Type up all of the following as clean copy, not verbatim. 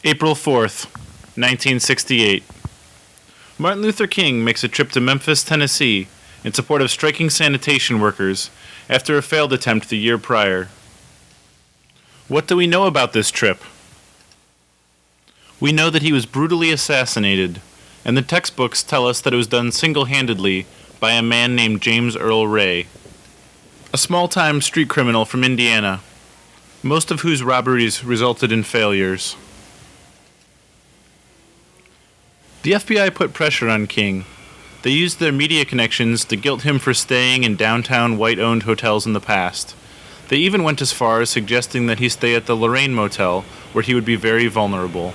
April 4th, 1968. Martin Luther King makes a trip to Memphis, Tennessee, in support of striking sanitation workers after a failed attempt the year prior. What do we know about this trip? We know that he was brutally assassinated, and the textbooks tell us that it was done single-handedly by a man named James Earl Ray, a small-time street criminal from Indiana, most of whose robberies resulted in failures. The FBI put pressure on King. They used their media connections to guilt him for staying in downtown white-owned hotels in the past. They even went as far as suggesting that he stay at the Lorraine Motel, where he would be very vulnerable.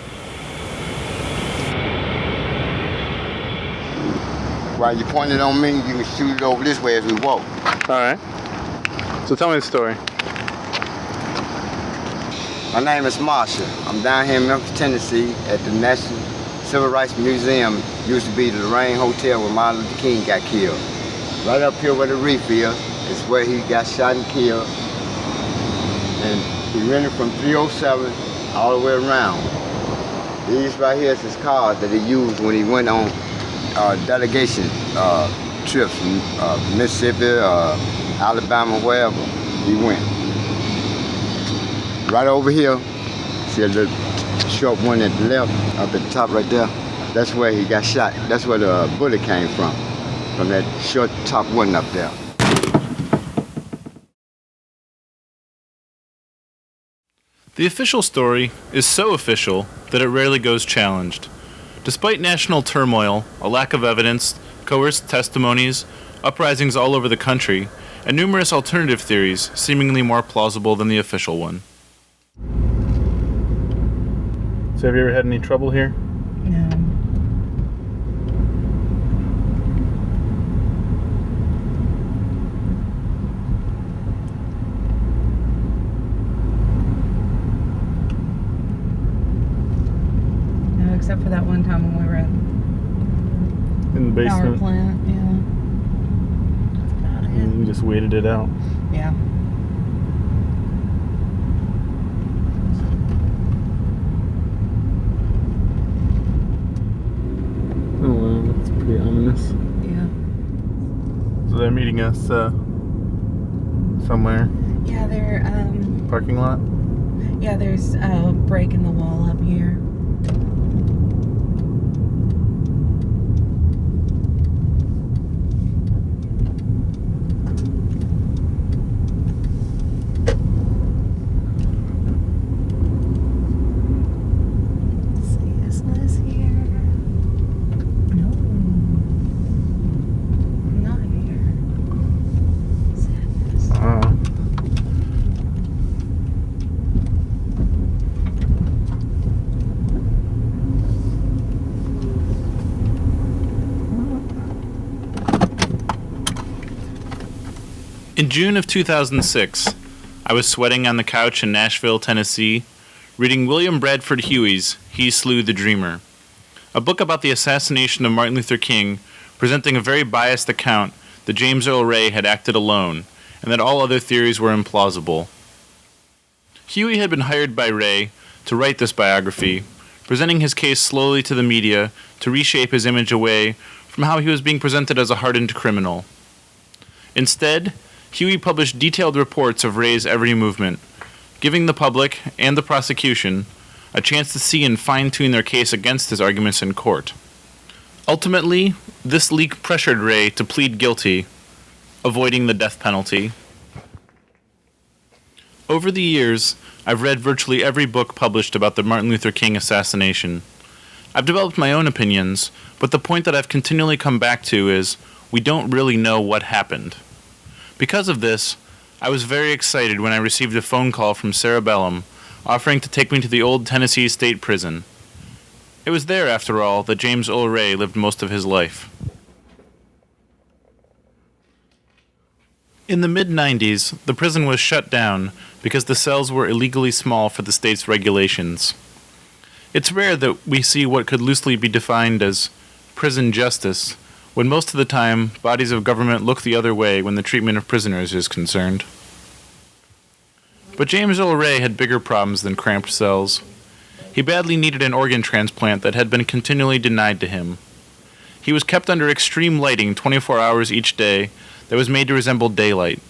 While you point it on me, you can shoot it over this way as we walk. Alright. So tell me the story. My name is Marshall. I'm down here in Memphis, Tennessee at the National Civil Rights Museum. Used to be the Lorraine Hotel where Martin Luther King got killed. Right up here where the reef is where he got shot and killed. And he rented from 307 all the way around. These right here is his cars that he used when he went on delegation trips from Mississippi, Alabama, wherever he went. Right over here, see a little short one at the left, up at the top right there. That's where he got shot. That's where the bullet came from that short top one up there. The official story is so official that it rarely goes challenged. Despite national turmoil, a lack of evidence, coerced testimonies, uprisings all over the country, and numerous alternative theories seemingly more plausible than the official one. So have you ever had any trouble here? No. No, except for that one time when we were In the power basement? plant, yeah. That's about it. And we just waited it out. Yeah. Oh wow, that's pretty ominous. Yeah. So they're meeting us somewhere. Yeah, Parking lot? yeah, there's a break in the wall up here. In June of 2006, I was sweating on the couch in Nashville, Tennessee, reading William Bradford Huey's He Slew the Dreamer, a book about the assassination of Martin Luther King, presenting a very biased account that James Earl Ray had acted alone, and that all other theories were implausible. Huey had been hired by Ray to write this biography, presenting his case slowly to the media to reshape his image away from how he was being presented as a hardened criminal. Instead, Huey published detailed reports of Ray's every movement, giving the public and the prosecution a chance to see and fine-tune their case against his arguments in court. Ultimately, this leak pressured Ray to plead guilty, avoiding the death penalty. Over the years, I've read virtually every book published about the Martin Luther King assassination. I've developed my own opinions, but the point that I've continually come back to is, we don't really know what happened. Because of this, I was very excited when I received a phone call from Cerebellum offering to take me to the old Tennessee State Prison. It was there, after all, that James Earl Ray lived most of his life. In the mid-90s, the prison was shut down because the cells were illegally small for the state's regulations. It's rare that we see what could loosely be defined as prison justice, when most of the time, bodies of government look the other way when the treatment of prisoners is concerned. But James Earl Ray had bigger problems than cramped cells. He badly needed an organ transplant that had been continually denied to him. He was kept under extreme lighting 24 hours each day that was made to resemble daylight.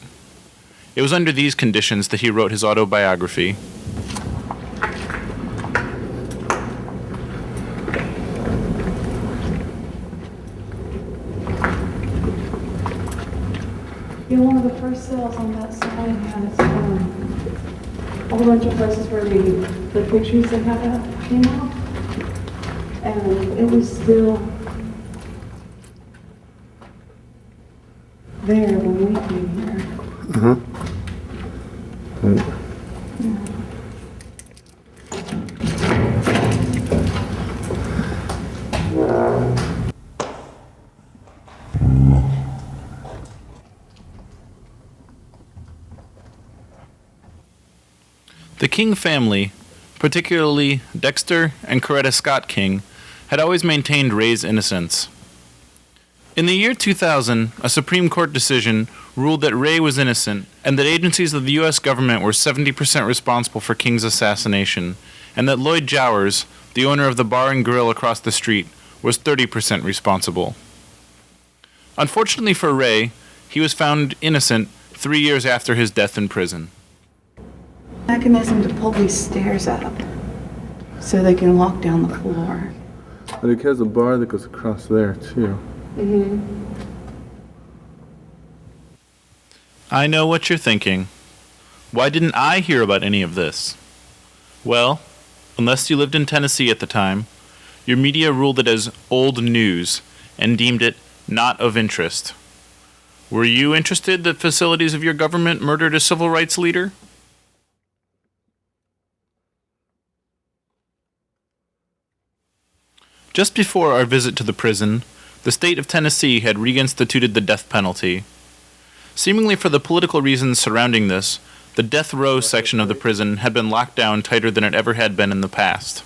It was under these conditions that he wrote his autobiography. Yeah, one of the first cells on that side has a whole bunch of places where the pictures they had up came out. And it was still there when we came here. The King family, particularly Dexter and Coretta Scott King, had always maintained Ray's innocence. In the year 2000, a Supreme Court decision ruled that Ray was innocent and that agencies of the U.S. government were 70% responsible for King's assassination, and that Lloyd Jowers, the owner of the bar and grill across the street, was 30% responsible. Unfortunately for Ray, he was found innocent 3 years after his death in prison. Mechanism to pull these stairs up so they can walk down the floor. But it has a bar that goes across there, too. I know what you're thinking. Why didn't I hear about any of this? Well, unless you lived in Tennessee at the time, your media ruled it as old news and deemed it not of interest. Were you interested that facilities of your government murdered a civil rights leader? Just before our visit to the prison, the state of Tennessee had reinstituted the death penalty. Seemingly for the political reasons surrounding this, the death row section of the prison had been locked down tighter than it ever had been in the past.